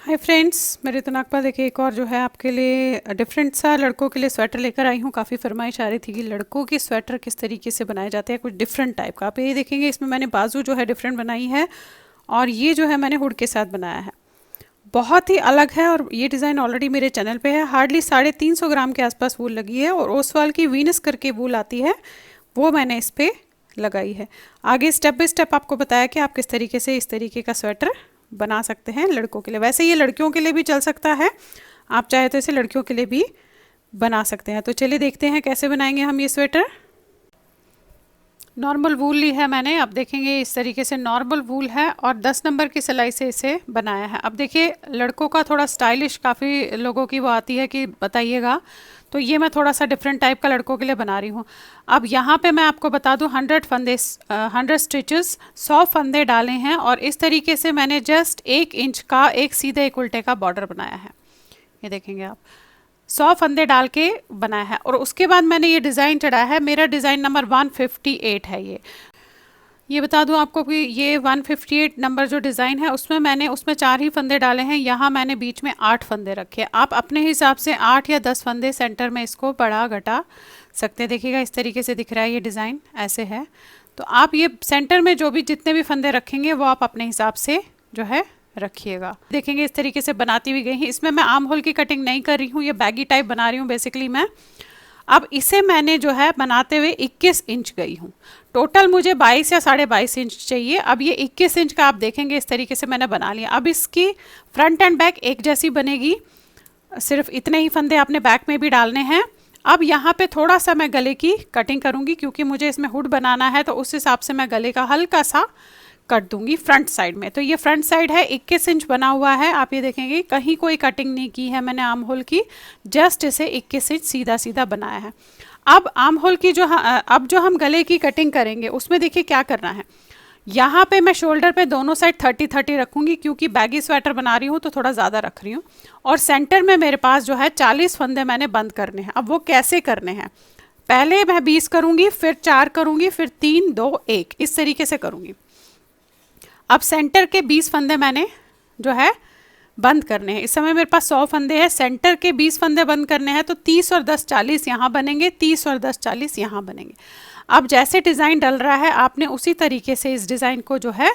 Hi friends, मैं ऋतु नागपाल देखिए एक और जो है आपके लिए डिफरेंट सा लड़कों के लिए स्वेटर लेकर आई हूँ। काफ़ी फरमाइश आ रही थी कि लड़कों के स्वेटर किस तरीके से बनाए जाते हैं, कुछ डिफरेंट टाइप का। आप ये देखेंगे इसमें मैंने बाजू जो है डिफरेंट बनाई है और ये जो है मैंने हुड के साथ बनाया है। बहुत ही अलग है और ये डिज़ाइन ऑलरेडी मेरे चैनल पे है। हार्डली 350 ग्राम के आसपास वूल लगी है और ओसवाल की वीनस करके वूल आती है, वो मैंने इस पर लगाई है। आगे स्टेप बाय स्टेप आपको बताया कि आप किस तरीके से इस तरीके का स्वेटर बना सकते हैं लड़कों के लिए। वैसे ये लड़कियों के लिए भी चल सकता है, आप चाहे तो इसे लड़कियों के लिए भी बना सकते हैं। तो चलिए देखते हैं कैसे बनाएंगे हम ये स्वेटर। नॉर्मल वूल ली है मैंने, अब देखेंगे इस तरीके से नॉर्मल वूल है और 10 नंबर की सिलाई से इसे बनाया है। अब देखिए लड़कों का थोड़ा स्टाइलिश काफ़ी लोगों की वो आती है कि बताइएगा, तो ये मैं थोड़ा सा डिफरेंट टाइप का लड़कों के लिए बना रही हूँ। अब यहाँ पे मैं आपको बता दूँ 100 स्टिचेस 100 फंदे डाले हैं और इस तरीके से मैंने जस्ट 1 इंच का एक सीधे एक उल्टे का बॉर्डर बनाया है। ये देखेंगे आप 100 फंदे डाल के बनाया है और उसके बाद मैंने ये डिज़ाइन चढ़ाया है। मेरा डिज़ाइन नंबर 158 है। ये बता दूं आपको कि ये 158 नंबर जो डिज़ाइन है उसमें 4 ही फंदे डाले हैं। यहाँ मैंने बीच में 8 फंदे रखे। आप अपने हिसाब से 8 या 10 फंदे सेंटर में इसको बढ़ा घटा सकते हैं। देखिएगा इस तरीके से दिख रहा है, ये डिज़ाइन ऐसे है। तो आप ये सेंटर में जो भी जितने भी फंदे रखेंगे वो आप अपने हिसाब से जो है रखिएगा। देखेंगे इस तरीके से बनाती हुई गई है। इसमें मैं आर्म होल की कटिंग नहीं कर रही हूँ, ये बैगी टाइप बना रही हूँ बेसिकली मैं। अब इसे मैंने जो है बनाते हुए 21 इंच गई हूँ। टोटल मुझे 22 या 22.5 इंच चाहिए। अब ये 21 इंच का आप देखेंगे इस तरीके से मैंने बना लिया। अब इसकी फ्रंट एंड बैक एक जैसी बनेगी, सिर्फ इतने ही फंदे आपने बैक में भी डालने हैं। अब यहाँ पे थोड़ा सा मैं गले की कटिंग करूँगी क्योंकि मुझे इसमें हुड बनाना है, तो उस हिसाब से मैं गले का हल्का सा कट दूंगी फ्रंट साइड में। तो ये फ्रंट साइड है, 21 इंच बना हुआ है। आप ये देखेंगे कहीं कोई कटिंग नहीं की है मैंने आर्म होल की, जस्ट इसे 21 इंच सीधा सीधा बनाया है। अब आर्म होल की अब जो हम गले की कटिंग करेंगे उसमें देखिए क्या करना है। यहाँ पे मैं शोल्डर पे दोनों साइड 30-30 रखूंगी क्योंकि बैगी स्वेटर बना रही हूँ तो थोड़ा ज़्यादा रख रही हूँ। और सेंटर में मेरे पास जो है 40 फंदे मैंने बंद करने हैं। अब वो कैसे करने हैं, पहले मैं 20 करूँगी, फिर 4 करूँगी, फिर 3 2 1 इस तरीके से करूँगी। अब सेंटर के 20 फंदे मैंने जो है बंद करने हैं। इस समय मेरे पास 100 फंदे हैं, सेंटर के 20 फंदे बंद करने हैं, तो 30 और 10 40 यहाँ बनेंगे, 30 और 10 40 यहाँ बनेंगे। अब जैसे डिज़ाइन डल रहा है आपने उसी तरीके से इस डिज़ाइन को जो है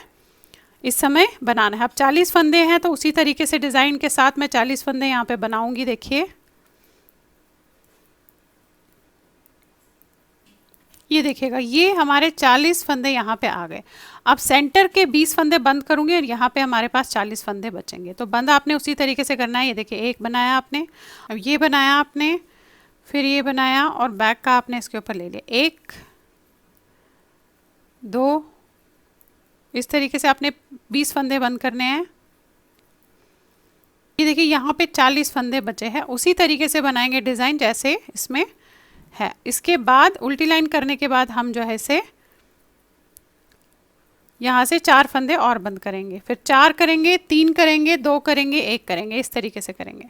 इस समय बनाना है। अब 40 फंदे हैं तो उसी तरीके से डिज़ाइन के साथ मैं 40 फंदे यहाँ पे बनाऊंगी। देखिए ये देखिएगा, ये हमारे 40 फंदे यहाँ पे आ गए। अब सेंटर के 20 फंदे बंद करूँगी और यहाँ पे हमारे पास 40 फंदे बचेंगे। तो बंद आपने उसी तरीके से करना है। ये देखिए एक बनाया आपने, अब ये बनाया आपने, फिर ये बनाया और बैक का आपने इसके ऊपर ले लिया। 1 2 इस तरीके से आपने 20 फंदे बंद करने हैं। ये देखिए यहाँ पे 40 फंदे बचे हैं। उसी तरीके से बनाएंगे डिज़ाइन जैसे इसमें है। इसके बाद उल्टी लाइन करने के बाद हम जो है इसे यहाँ से 4 फंदे और बंद करेंगे, फिर 4 करेंगे, 3 करेंगे, 2 करेंगे, 1 करेंगे, इस तरीके से करेंगे।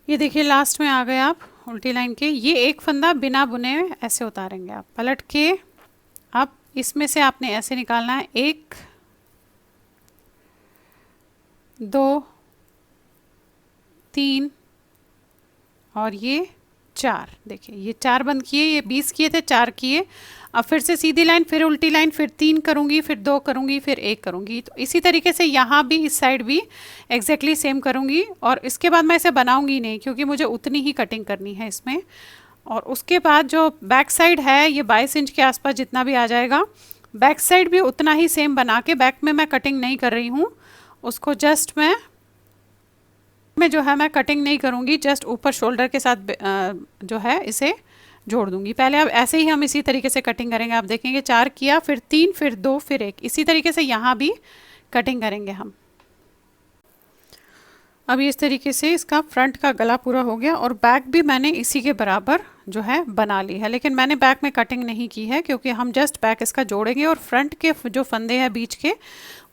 ये देखिए लास्ट में आ गए आप उल्टी लाइन के। ये एक फंदा बिना बुने ऐसे उतारेंगे आप पलट के। अब इसमें से आपने ऐसे निकालना है 1 2 3 और ये 4। देखिए ये 4 बंद किए, ये 20 किए थे, 4 किए। अब फिर से सीधी लाइन, फिर उल्टी लाइन, फिर 3 करूँगी, फिर 2 करूँगी, फिर 1 करूँगी। तो इसी तरीके से यहाँ भी इस साइड भी एग्जैक्टली सेम करूँगी। और इसके बाद मैं इसे बनाऊँगी नहीं क्योंकि मुझे उतनी ही कटिंग करनी है इसमें। और उसके बाद जो बैक साइड है ये 22 इंच के आसपास जितना भी आ जाएगा, बैक साइड भी उतना ही सेम बना के, बैक में मैं कटिंग नहीं कर रही हूँ, उसको जस्ट मैं जो है मैं कटिंग नहीं करूँगी, जस्ट ऊपर शोल्डर के साथ जो है इसे जोड़ दूंगी। पहले अब ऐसे ही हम इसी तरीके से कटिंग करेंगे। आप देखेंगे 4 किया, फिर 3, फिर 2, फिर 1, इसी तरीके से यहाँ भी कटिंग करेंगे हम। अब इस तरीके से इसका फ्रंट का गला पूरा हो गया और बैक भी मैंने इसी के बराबर जो है बना ली है, लेकिन मैंने बैक में कटिंग नहीं की है क्योंकि हम जस्ट बैक इसका जोड़ेंगे और फ्रंट के जो फंदे हैं बीच के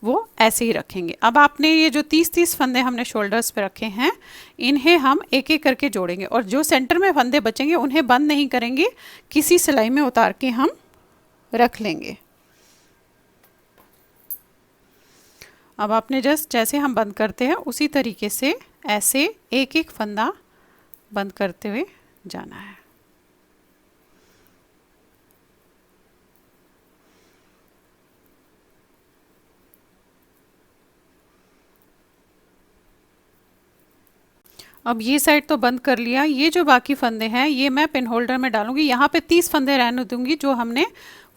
वो ऐसे ही रखेंगे। अब आपने ये जो 30-30 फंदे हमने शोल्डर्स पे रखे हैं इन्हें हम एक एक करके जोड़ेंगे और जो सेंटर में फंदे बचेंगे उन्हें बंद नहीं करेंगे, किसी सिलाई में उतार के हम रख लेंगे। अब आपने जस्ट जैसे हम बंद करते हैं उसी तरीके से ऐसे एक एक फंदा बंद करते हुए जाना है। अब ये साइड तो बंद कर लिया, ये जो बाकी फंदे हैं ये मैं पिन होल्डर में डालूंगी। यहाँ पे 30 फंदे रहने दूंगी जो हमने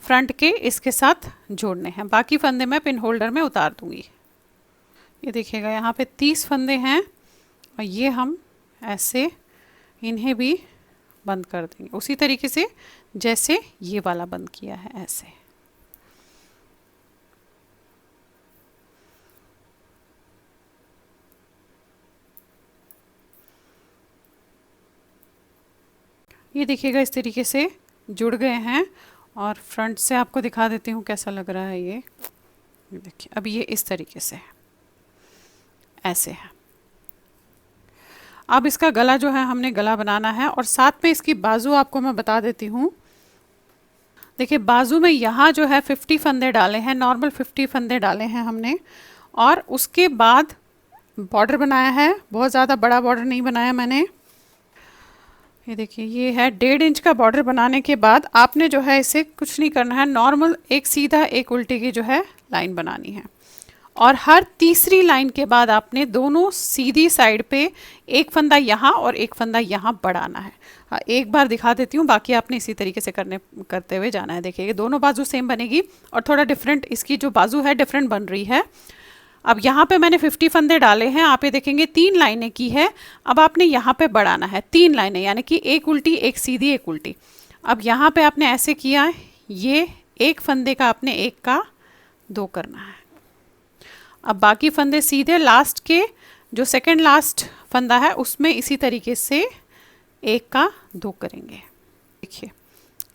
फ्रंट के इसके साथ जोड़ने हैं, बाकी फंदे मैं पिन होल्डर में उतार दूंगी। ये देखिएगा यहाँ पे 30 फंदे हैं और ये हम ऐसे इन्हें भी बंद कर देंगे उसी तरीके से जैसे ये वाला बंद किया है ऐसे। ये देखिएगा इस तरीके से जुड़ गए हैं और फ्रंट से आपको दिखा देती हूँ कैसा लग रहा है ये देखिए। अब ये इस तरीके से ऐसे है। अब इसका गला जो है हमने गला बनाना है और साथ में इसकी बाजू आपको मैं बता देती हूँ। देखिए बाजू में यहाँ जो है 50 फंदे डाले हैं, नॉर्मल 50 फंदे डाले हैं हमने, और उसके बाद बॉर्डर बनाया है। बहुत ज़्यादा बड़ा बॉर्डर नहीं बनाया मैंने। ये देखिए ये है 1.5 इंच का बॉर्डर बनाने के बाद आपने जो है इसे कुछ नहीं करना है, नॉर्मल एक सीधा एक उल्टी की जो है लाइन बनानी है और हर तीसरी लाइन के बाद आपने दोनों सीधी साइड पे एक फंदा यहाँ और एक फंदा यहाँ बढ़ाना है। एक बार दिखा देती हूँ, बाकी आपने इसी तरीके से करते हुए जाना है। देखिए दोनों बाजू सेम बनेगी और थोड़ा डिफरेंट इसकी जो बाजू है डिफरेंट बन रही है। अब यहाँ पे मैंने 50 फंदे डाले हैं, आप ये देखेंगे 3 लाइनें की है। अब आपने यहाँ पे बढ़ाना है 3 लाइनें, यानी कि एक उल्टी एक सीधी एक उल्टी। अब यहाँ पे आपने ऐसे किया, ये एक फंदे का आपने एक का 2 करना है। अब बाकी फंदे सीधे लास्ट के जो सेकंड लास्ट फंदा है उसमें इसी तरीके से एक का 2 करेंगे। देखिए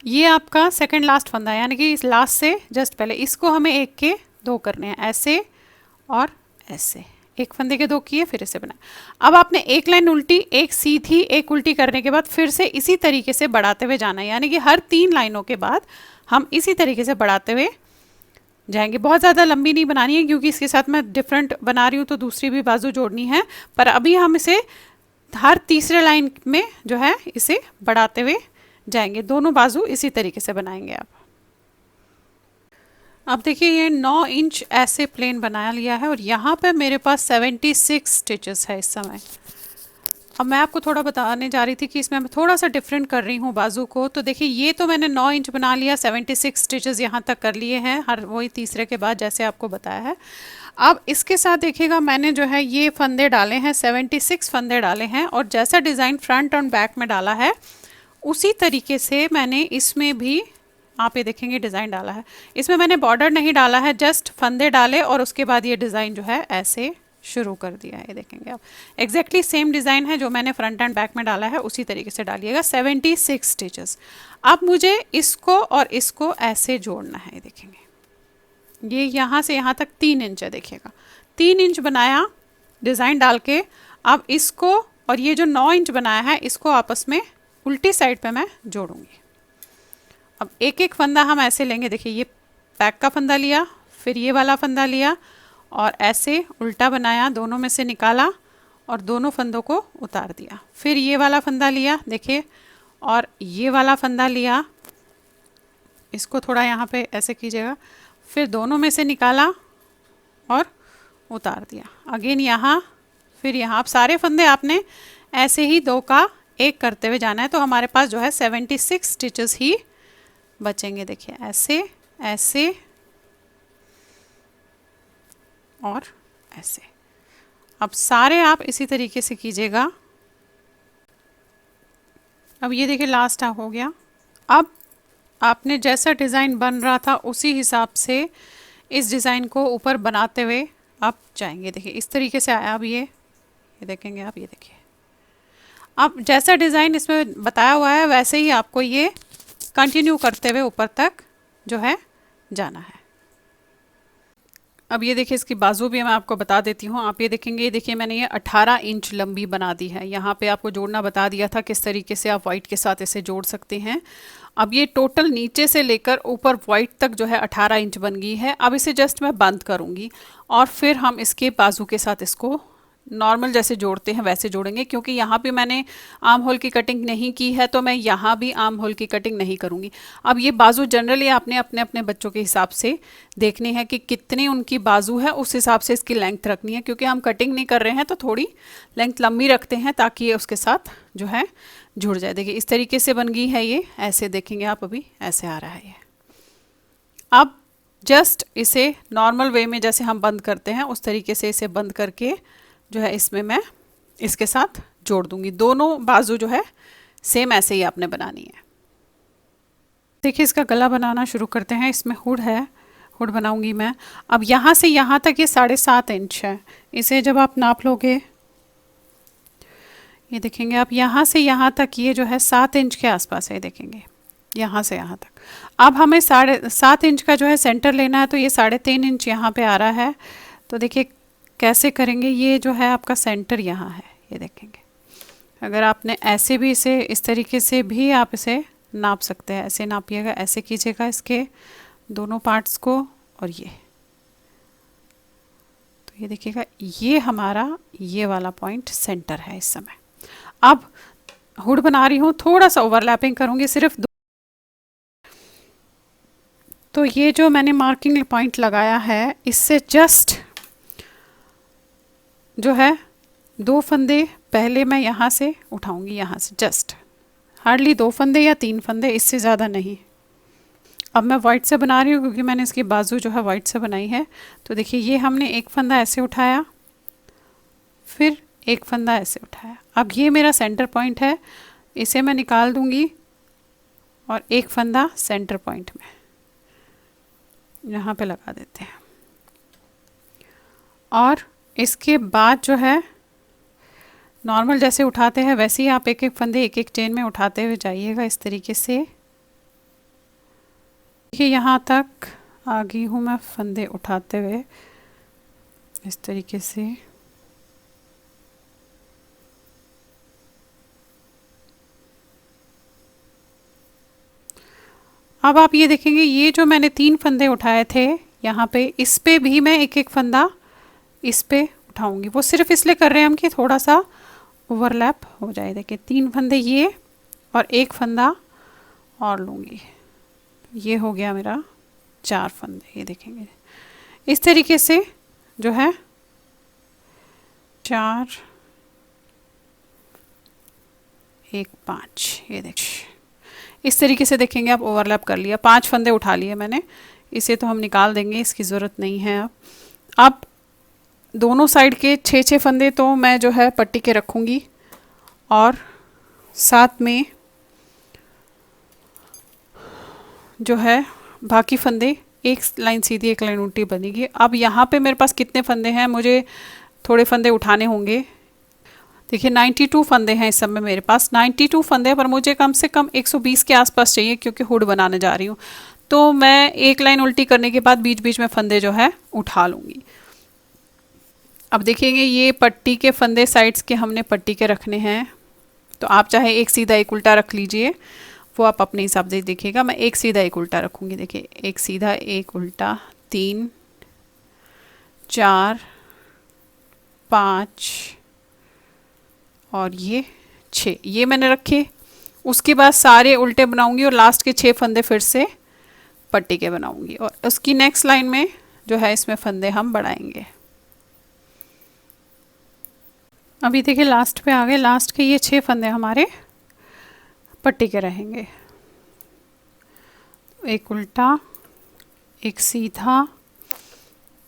ये आपका सेकंड लास्ट फंदा है, यानी कि इस लास्ट से जस्ट पहले इसको हमें एक के 2 करने हैं, ऐसे और ऐसे। एक फंदे के 2 किए, फिर इसे बनाए। अब आपने एक लाइन उल्टी एक सीधी एक उल्टी करने के बाद फिर से इसी तरीके से बढ़ाते हुए जाना है, यानी कि हर 3 लाइनों के बाद हम इसी तरीके से बढ़ाते हुए जाएंगे। बहुत ज़्यादा लंबी नहीं बनानी है क्योंकि इसके साथ मैं डिफरेंट बना रही हूँ तो दूसरी भी बाजू जोड़नी है, पर अभी हम इसे हर तीसरे लाइन में जो है इसे बढ़ाते हुए जाएंगे। दोनों बाजू इसी तरीके से बनाएंगे आप। अब देखिए ये 9 इंच ऐसे प्लेन बना लिया है और यहाँ पे मेरे पास 76 स्टिचेस है इस समय। अब मैं आपको थोड़ा बताने जा रही थी कि इसमें मैं थोड़ा सा डिफरेंट कर रही हूँ बाजू को। तो देखिए ये तो मैंने 9 इंच बना लिया, 76 स्टिचेस यहाँ तक कर लिए हैं, हर वही तीसरे के बाद जैसे आपको बताया है। अब इसके साथ देखिएगा मैंने जो है ये फंदे डाले हैं, 76 फंदे डाले हैं और जैसा डिज़ाइन फ्रंट और बैक में डाला है उसी तरीके से मैंने इसमें भी आप ये देखेंगे डिज़ाइन डाला है। इसमें मैंने बॉर्डर नहीं डाला है, जस्ट फंदे डाले और उसके बाद ये डिज़ाइन जो है ऐसे शुरू कर दिया है। ये देखेंगे आप एग्जैक्टली सेम डिज़ाइन है जो मैंने फ्रंट एंड बैक में डाला है, उसी तरीके से डालिएगा। 76 स्टिचेस। अब मुझे इसको और इसको ऐसे जोड़ना है। ये देखेंगे ये यहाँ से यहाँ तक 3 इंच है, देखिएगा 3 इंच बनाया डिज़ाइन डाल के। अब इसको और ये जो 9 इंच बनाया है इसको आपस में उल्टी साइड पे मैं जोड़ूंगी। अब एक एक फंदा हम ऐसे लेंगे। देखिए ये बैक का फंदा लिया, फिर ये वाला फंदा लिया और ऐसे उल्टा बनाया, दोनों में से निकाला और दोनों फंदों को उतार दिया। फिर ये वाला फंदा लिया देखिए और ये वाला फंदा लिया, इसको थोड़ा यहाँ पे ऐसे कीजिएगा, फिर दोनों में से निकाला और उतार दिया। अगेन यहाँ फिर यहाँ। अब सारे फंदे आपने ऐसे ही 2 का 1 करते हुए जाना है, तो हमारे पास जो है 76 स्टिचेस ही बचेंगे। देखिए ऐसे ऐसे और ऐसे। अब सारे आप इसी तरीके से कीजिएगा। अब ये देखिए लास्ट हो गया। अब आपने जैसा डिज़ाइन बन रहा था उसी हिसाब से इस डिज़ाइन को ऊपर बनाते हुए आप जाएंगे। देखिए इस तरीके से आया। अब ये देखेंगे आप, ये देखिए अब जैसा डिज़ाइन इसमें बताया हुआ है वैसे ही आपको ये कंटिन्यू करते हुए ऊपर तक जो है जाना है। अब ये देखिए इसकी बाजू भी मैं आपको बता देती हूँ। आप ये देखेंगे, ये देखिए मैंने ये 18 इंच लंबी बना दी है। यहाँ पे आपको जोड़ना बता दिया था किस तरीके से आप वाइट के साथ इसे जोड़ सकते हैं। अब ये टोटल नीचे से लेकर ऊपर वाइट तक जो है 18 इंच बन गई है। अब इसे जस्ट मैं बंद करूँगी और फिर हम इसके बाजू के साथ इसको नॉर्मल जैसे जोड़ते हैं वैसे जोड़ेंगे, क्योंकि यहाँ पे मैंने आर्म होल की कटिंग नहीं की है तो मैं यहाँ भी आर्म होल की कटिंग नहीं करूँगी। अब ये बाजू जनरली आपने अपने अपने बच्चों के हिसाब से देखने हैं कि कितनी उनकी बाजू है, उस हिसाब से इसकी लेंथ रखनी है। क्योंकि हम कटिंग नहीं कर रहे हैं तो थोड़ी लेंथ लंबी रखते हैं ताकि ये उसके साथ जो है जुड़ जाए। देखिए इस तरीके से बन गई है ये, ऐसे देखेंगे आप, अभी ऐसे आ रहा है ये। अब जस्ट इसे नॉर्मल वे में जैसे हम बंद करते हैं उस तरीके से इसे बंद करके जो है इसमें मैं इसके साथ जोड़ दूंगी। दोनों बाजू जो है सेम ऐसे ही आपने बनानी है। देखिए इसका गला बनाना शुरू करते हैं। इसमें हुड है, हुड बनाऊंगी मैं। अब यहाँ से यहाँ तक ये 7.5 इंच है। इसे जब आप नाप लोगे, ये देखेंगे आप यहाँ से यहाँ तक ये जो है 7 इंच के आसपास है, देखेंगे यहाँ से यहाँ तक। अब हमें 7.5 इंच का जो है सेंटर लेना है, तो ये 3.5 इंच यहाँ पे आ रहा है। तो देखिए कैसे करेंगे, ये जो है आपका सेंटर यहाँ है, ये देखेंगे। अगर आपने ऐसे भी इसे इस तरीके से भी आप इसे नाप सकते हैं, ऐसे नापिएगा, ऐसे कीजिएगा इसके दोनों पार्ट्स को, और ये तो ये देखिएगा ये हमारा ये वाला पॉइंट सेंटर है इस समय। अब हुड बना रही हूँ, थोड़ा सा ओवरलैपिंग करूँगी सिर्फ तो ये जो मैंने मार्किंग पॉइंट लगाया है इससे जस्ट जो है 2 फंदे पहले मैं यहाँ से उठाऊंगी, यहाँ से जस्ट हार्डली 2 फंदे या 3 फंदे, इससे ज़्यादा नहीं। अब मैं वाइट से बना रही हूँ क्योंकि मैंने इसकी बाजू जो है वाइट से बनाई है। तो देखिए ये हमने एक फंदा ऐसे उठाया, फिर एक फंदा ऐसे उठाया। अब ये मेरा सेंटर पॉइंट है, इसे मैं निकाल दूंगी और एक फंदा सेंटर पॉइंट में यहाँ पे लगा देते हैं। और इसके बाद जो है नॉर्मल जैसे उठाते हैं वैसे ही आप एक एक फंदे एक एक चेन में उठाते हुए जाइएगा इस तरीके से। देखिए यहाँ तक आ गई हूँ मैं फंदे उठाते हुए इस तरीके से। अब आप ये देखेंगे ये जो मैंने 3 फंदे उठाए थे यहाँ पे, इस पे भी मैं एक एक फंदा इस पे उठाऊंगी। वो सिर्फ इसलिए कर रहे हैं हम कि थोड़ा सा ओवरलैप हो जाए। देखिए 3 फंदे ये और एक फंदा और लूँगी, ये हो गया मेरा 4 फंदे। ये देखेंगे इस तरीके से जो है 4 1 5, ये देखिए इस तरीके से देखेंगे आप ओवरलैप कर लिया। 5 फंदे उठा लिए मैंने, इसे तो हम निकाल देंगे, इसकी ज़रूरत नहीं है। अब दोनों साइड के 6-6 फंदे तो मैं जो है पट्टी के रखूँगी और साथ में जो है बाकी फंदे, एक लाइन सीधी एक लाइन उल्टी बनेगी। अब यहाँ पे मेरे पास कितने फंदे हैं, मुझे थोड़े फंदे उठाने होंगे। देखिए 92 फंदे हैं इस समय मेरे पास। 92 फंदे पर मुझे कम से कम 120 के आसपास चाहिए क्योंकि हुड बनाने जा रही हूँ। तो मैं एक लाइन उल्टी करने के बाद बीच बीच में फंदे जो है उठा लूँगी। अब देखेंगे ये पट्टी के फंदे साइड्स के हमने पट्टी के रखने हैं, तो आप चाहे एक सीधा एक उल्टा रख लीजिए, वो आप अपने हिसाब से देखिएगा। मैं एक सीधा एक उल्टा रखूँगी। देखिए एक सीधा एक उल्टा, 3 4 5 और ये 6, ये मैंने रखे। उसके बाद सारे उल्टे बनाऊंगी और लास्ट के 6 फंदे फिर से पट्टी के बनाऊंगी और उसकी नेक्स्ट लाइन में जो है इसमें फंदे हम बढ़ाएंगे। अभी देखिए लास्ट पे आ गए, लास्ट के ये 6 फंदे हमारे पट्टी के रहेंगे। एक उल्टा, एक सीधा,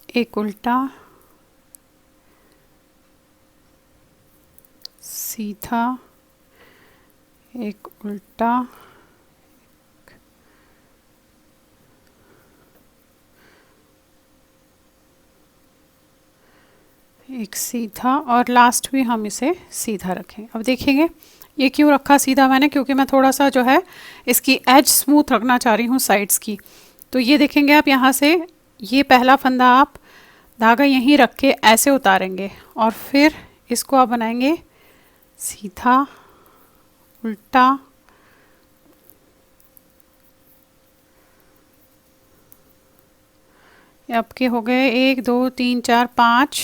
एक उल्टा, सीधा, एक उल्टा, एक सीधा और लास्ट भी हम इसे सीधा रखें। अब देखेंगे ये क्यों रखा सीधा मैंने, क्योंकि मैं थोड़ा सा जो है इसकी एज स्मूथ रखना चाह रही हूँ साइड्स की। तो ये देखेंगे आप यहाँ से ये पहला फंदा आप धागा यहीं रख के ऐसे उतारेंगे और फिर इसको आप बनाएंगे सीधा, उल्टा, आपके हो गए 1 2 3 4 5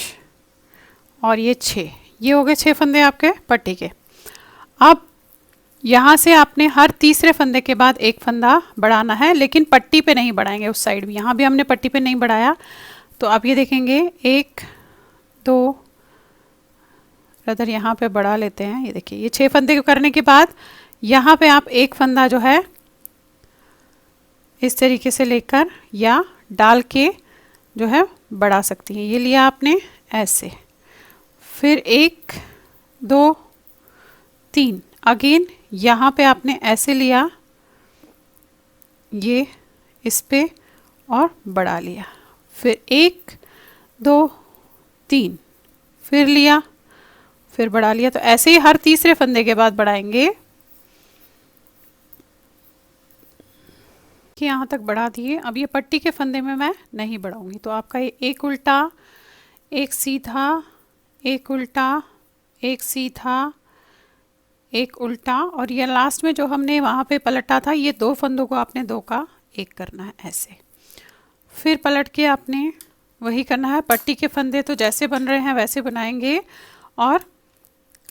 और ये 6, ये हो गए 6 फंदे आपके पट्टी के। अब यहाँ से आपने हर तीसरे फंदे के बाद एक फंदा बढ़ाना है, लेकिन पट्टी पे नहीं बढ़ाएंगे, उस साइड भी, यहाँ भी हमने पट्टी पे नहीं बढ़ाया। तो आप ये देखेंगे 1 2, अदर यहाँ पे बढ़ा लेते हैं। ये देखिए ये 6 फंदे को करने के बाद यहाँ पे आप एक फंदा जो है इस तरीके से लेकर या डाल के जो है बढ़ा सकती हैं। ये लिया आपने ऐसे, फिर 1 2 3, अगेन यहाँ पे आपने ऐसे लिया, ये इस पे और बढ़ा लिया, फिर 1 2 3, फिर लिया, फिर बढ़ा लिया। तो ऐसे ही हर तीसरे फंदे के बाद बढ़ाएंगे कि यहाँ तक बढ़ा दिए। अब ये पट्टी के फंदे में मैं नहीं बढ़ाऊंगी, तो आपका ये एक उल्टा, एक सीधा, एक उल्टा, एक सीधा, एक उल्टा, और ये लास्ट में जो हमने वहाँ पे पलटा था, ये 2 फंदों को आपने 2 का 1 करना है ऐसे। फिर पलट के आपने वही करना है। पट्टी के फंदे तो जैसे बन रहे हैं वैसे बनाएंगे और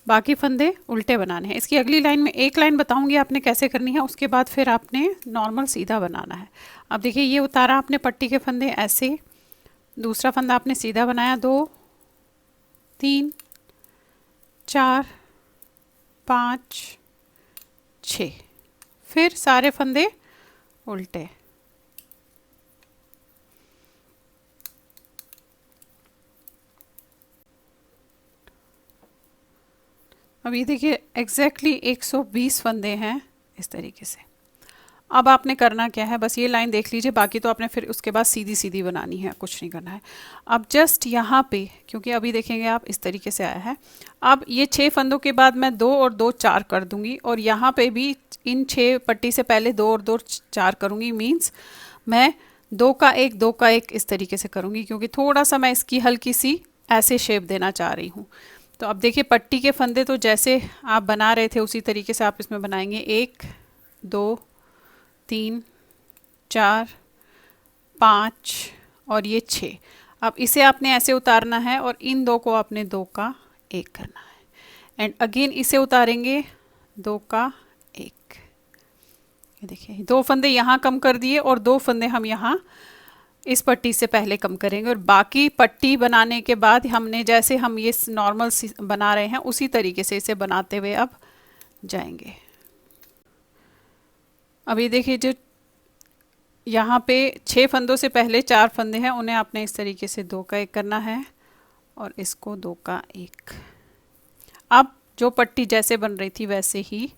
बाकी फंदे उल्टे बनाने हैं। इसकी अगली लाइन में एक लाइन बताऊंगी आपने कैसे करनी है, उसके बाद फिर आपने नॉर्मल सीधा बनाना है। अब देखिए ये उतारा आपने पट्टी के फंदे ऐसे, दूसरा फंदा आपने सीधा बनाया, 2 3 4 5 6, फिर सारे फंदे उल्टे। अब ये देखिए एग्जैक्टली 120 फंदे हैं इस तरीके से। अब आपने करना क्या है, बस ये लाइन देख लीजिए, बाकी तो आपने फिर उसके बाद सीधी सीधी बनानी है, कुछ नहीं करना है। अब जस्ट यहाँ पे, क्योंकि अभी देखेंगे आप इस तरीके से आया है, अब ये 6 फंदों के बाद मैं 2 और 2 4 कर दूंगी, और यहाँ पे भी इन 6 पट्टी से पहले 2 और 2 4 करूँगी। मीन्स मैं 2 का 1 2 का 1 इस तरीके से करूँगी, क्योंकि थोड़ा सा मैं इसकी हल्की सी ऐसे शेप देना चाह रही हूँ। तो अब देखिए पट्टी के फंदे तो जैसे आप बना रहे थे उसी तरीके से आप इसमें बनाएंगे, 1 2 3 4 5 और ये 6। अब इसे आपने ऐसे उतारना है और इन 2 को आपने 2 का 1 करना है, एंड अगेन इसे उतारेंगे 2 का 1। ये देखिए 2 फंदे यहाँ कम कर दिए और 2 फंदे हम यहाँ इस पट्टी से पहले कम करेंगे, और बाकी पट्टी बनाने के बाद हमने जैसे हम ये नॉर्मल बना रहे हैं उसी तरीके से इसे बनाते हुए अब जाएंगे। अब ये देखिए जो यहाँ पे 6 फंदों से पहले 4 फंदे हैं, उन्हें आपने इस तरीके से 2 का 1 करना है और इसको 2 का 1। अब जो पट्टी जैसे बन रही थी वैसे ही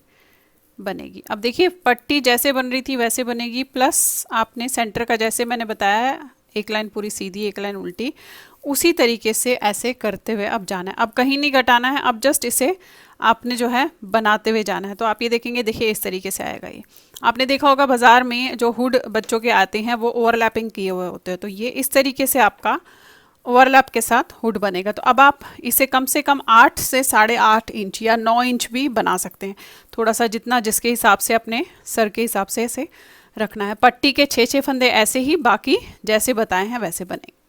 बनेगी। अब देखिए पट्टी जैसे बन रही थी वैसे बनेगी, प्लस आपने सेंटर का जैसे मैंने बताया, एक लाइन पूरी सीधी एक लाइन उल्टी, उसी तरीके से ऐसे करते हुए अब जाना है। अब कहीं नहीं घटाना है, अब जस्ट इसे आपने जो है बनाते हुए जाना है। तो आप ये देखेंगे, देखिए इस तरीके से आएगा। ये आपने देखा होगा बाज़ार में जो हुड बच्चों के आते हैं वो ओवरलैपिंग किए हुए होते हैं, तो ये इस तरीके से आपका ओवरलैप के साथ हुड बनेगा। तो अब आप इसे कम से कम 8 से 8.5 इंच या 9 इंच भी बना सकते हैं, थोड़ा सा जितना जिसके हिसाब से अपने सर के हिसाब से ऐसे रखना है। पट्टी के 6 फंदे ऐसे ही, बाकी जैसे बताए हैं वैसे बनेंगे।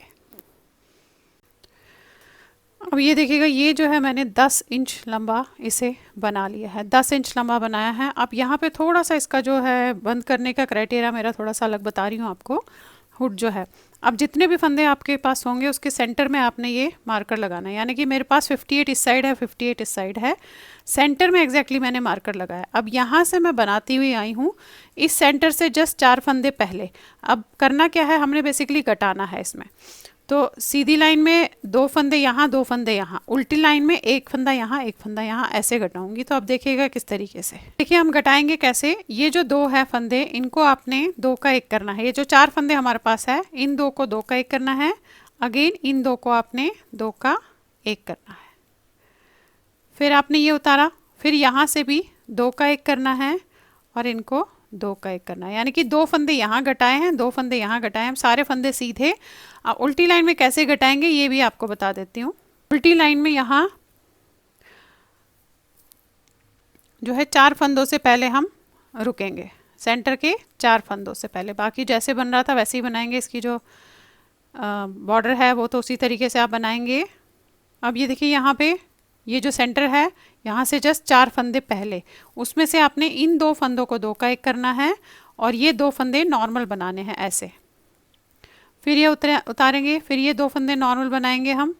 अब ये देखिएगा, ये जो है मैंने 10 इंच लंबा इसे बना लिया है, 10 इंच लंबा बनाया है। अब यहाँ पे थोड़ा सा इसका जो है बंद करने का क्राइटेरिया मेरा थोड़ा सा अलग बता रही हूँ आपको। हुड जो है, अब जितने भी फंदे आपके पास होंगे उसके सेंटर में आपने ये मार्कर लगाना है, यानी कि मेरे पास 58 इस साइड है, 58 इस साइड है, सेंटर में एग्जैक्टली मैंने मार्कर लगाया। अब यहाँ से मैं बनाती हुई आई हूँ इस सेंटर से जस्ट 4 फंदे पहले। अब करना क्या है, हमने बेसिकली घटाना है इसमें। तो सीधी लाइन में 2 फंदे यहाँ 2 फंदे यहाँ, उल्टी लाइन में 1 फंदा यहाँ 1 फंदा यहाँ, ऐसे घटाऊंगी। तो अब देखिएगा किस तरीके से। देखिए हम घटाएंगे कैसे, ये जो 2 है फंदे इनको आपने 2 का 1 करना है। ये जो 4 फंदे हमारे पास है इन 2 को 2 का 1 करना है, अगेन इन 2 को आपने 2 का 1 करना है। फिर आपने ये उतारा, फिर यहाँ से भी 2 का 1 करना है और इनको दो का एक करना है, यानी कि दो फंदे यहाँ घटाए हैं, दो फंदे यहाँ घटाए हैं, हम सारे फंदे सीधे। उल्टी लाइन में कैसे घटाएंगे ये भी आपको बता देती हूँ। उल्टी लाइन में यहाँ जो है 4 फंदों से पहले हम रुकेंगे, सेंटर के 4 फंदों से पहले। बाकी जैसे बन रहा था वैसे ही बनाएंगे, इसकी जो बॉर्डर है वो तो उसी तरीके से आप बनाएंगे। अब ये देखिए यहाँ पे ये जो सेंटर है यहाँ से जस्ट 4 फंदे पहले, उसमें से आपने इन 2 फंदों को 2 का 1 करना है और ये 2 फंदे नॉर्मल बनाने हैं ऐसे। फिर ये उतारेंगे, फिर ये 2 फंदे नॉर्मल बनाएंगे हम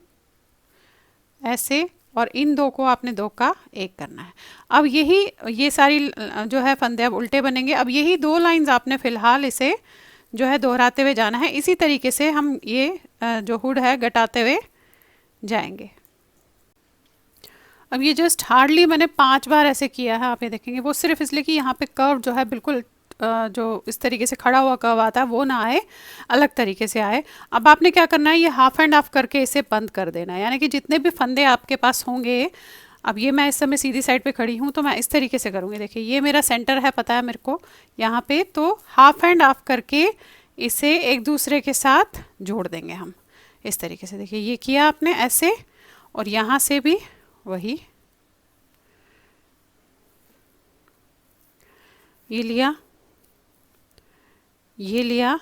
ऐसे, और इन 2 को आपने 2 का 1 करना है। अब यही ये सारी जो है फंदे अब उल्टे बनेंगे। अब यही 2 लाइंस आपने फ़िलहाल इसे जो है दोहराते हुए जाना है। इसी तरीके से हम ये जो हुड है घटाते हुए जाएंगे। अब ये जस्ट हार्डली मैंने 5 बार ऐसे किया है, आप ये देखेंगे। वो सिर्फ इसलिए कि यहाँ पे कर्व जो है बिल्कुल जो इस तरीके से खड़ा हुआ कर्व आता है वो ना आए, अलग तरीके से आए। अब आपने क्या करना है, ये हाफ एंड हाफ करके इसे बंद कर देना है, यानी कि जितने भी फंदे आपके पास होंगे। अब ये मैं इस समय सीधी साइड पे खड़ी हूँ तो मैं इस तरीके से करूँगी। देखिए ये मेरा सेंटर है, पता है मेरे को यहाँ पे, तो हाफ एंड हाफ करके इसे एक दूसरे के साथ जोड़ देंगे हम इस तरीके से। देखिए ये किया आपने ऐसे, और यहाँ से भी वही ये लिया, ये लिया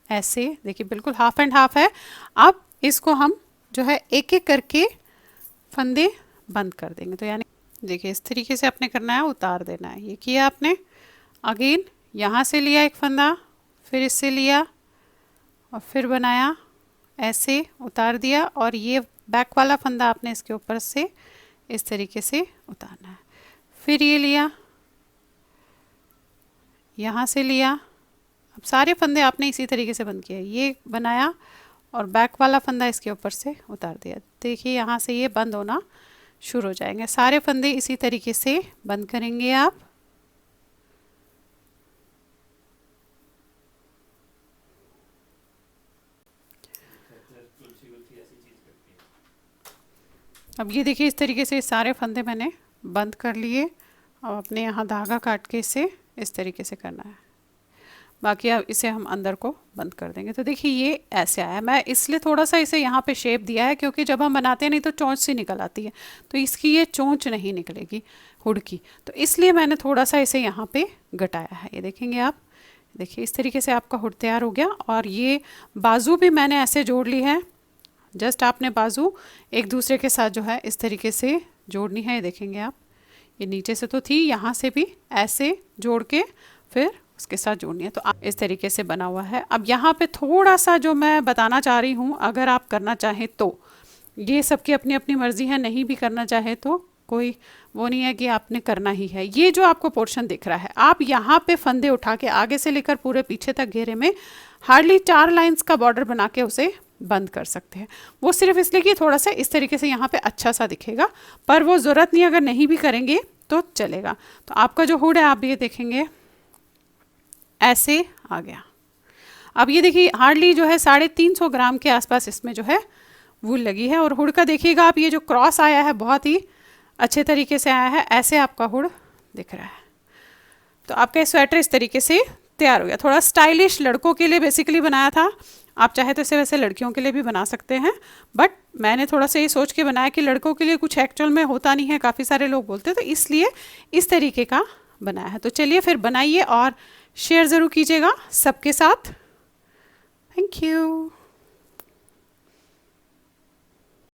ऐसे। देखिए बिल्कुल हाफ एंड हाफ है। अब इसको हम जो है एक एक करके फंदे बंद कर देंगे। तो यानी देखिए इस तरीके से आपने करना है, उतार देना है। ये किया आपने, अगेन यहाँ से लिया एक फंदा, फिर इससे लिया और फिर बनाया ऐसे, उतार दिया, और ये बैक वाला फंदा आपने इसके ऊपर से इस तरीके से उतारना है। फिर ये लिया, यहाँ से लिया। अब सारे फंदे आपने इसी तरीके से बंद किया, ये बनाया और बैक वाला फंदा इसके ऊपर से उतार दिया। देखिए यहाँ से ये बंद होना शुरू हो जाएंगे। सारे फंदे इसी तरीके से बंद करेंगे आप। अब ये देखिए इस तरीके से सारे फंदे मैंने बंद कर लिए। अब अपने यहाँ धागा काट के इसे इस तरीके से करना है, बाकी अब इसे हम अंदर को बंद कर देंगे। तो देखिए ये ऐसे आया। मैं इसलिए थोड़ा सा इसे यहाँ पे शेप दिया है क्योंकि जब हम बनाते हैं नहीं तो चोंच सी निकल आती है, तो इसकी ये चोंच नहीं निकलेगी हुड की, तो इसलिए मैंने थोड़ा सा इसे यहाँ पे घटाया है। ये देखेंगे आप, देखिए इस तरीके से आपका हुड तैयार हो गया। और ये बाजू भी मैंने ऐसे जोड़ ली है। जस्ट आपने बाजू एक दूसरे के साथ जो है इस तरीके से जोड़नी है। ये देखेंगे आप, ये नीचे से तो थी, यहाँ से भी ऐसे जोड़ के फिर उसके साथ जोड़नी है। तो इस तरीके से बना हुआ है। अब यहाँ पे थोड़ा सा जो मैं बताना चाह रही हूँ, अगर आप करना चाहें तो, ये सबकी अपनी अपनी मर्जी है, नहीं भी करना चाहे तो कोई वो नहीं है कि आपने करना ही है। ये जो आपको पोर्शन दिख रहा है, आप यहाँ पे फंदे उठा के आगे से लेकर पूरे पीछे तक घेरे में हार्डली 4 लाइंस का बॉर्डर बना के उसे बंद कर सकते हैं। वो सिर्फ इसलिए कि थोड़ा सा इस तरीके से यहाँ पे अच्छा सा दिखेगा, पर वो ज़रूरत नहीं, अगर नहीं भी करेंगे तो चलेगा। तो आपका जो हुड है आप ये देखेंगे ऐसे आ गया। अब ये देखिए हार्डली जो है 350 ग्राम के आसपास इसमें जो है वूल लगी है। और हुड का देखिएगा आप, ये जो क्रॉस आया है बहुत ही अच्छे तरीके से आया है, ऐसे आपका हुड दिख रहा है। तो आपका स्वेटर इस तरीके से तैयार हो गया। थोड़ा स्टाइलिश लड़कों के लिए बेसिकली बनाया था, आप चाहे तो इसे वैसे लड़कियों के लिए भी बना सकते हैं, बट मैंने थोड़ा सा ये सोच के बनाया कि लड़कों के लिए कुछ एक्चुअल में होता नहीं है, काफ़ी सारे लोग बोलते हैं, तो इसलिए इस तरीके का बनाया है। तो चलिए फिर बनाइए और शेयर ज़रूर कीजिएगा सबके साथ। Thank you.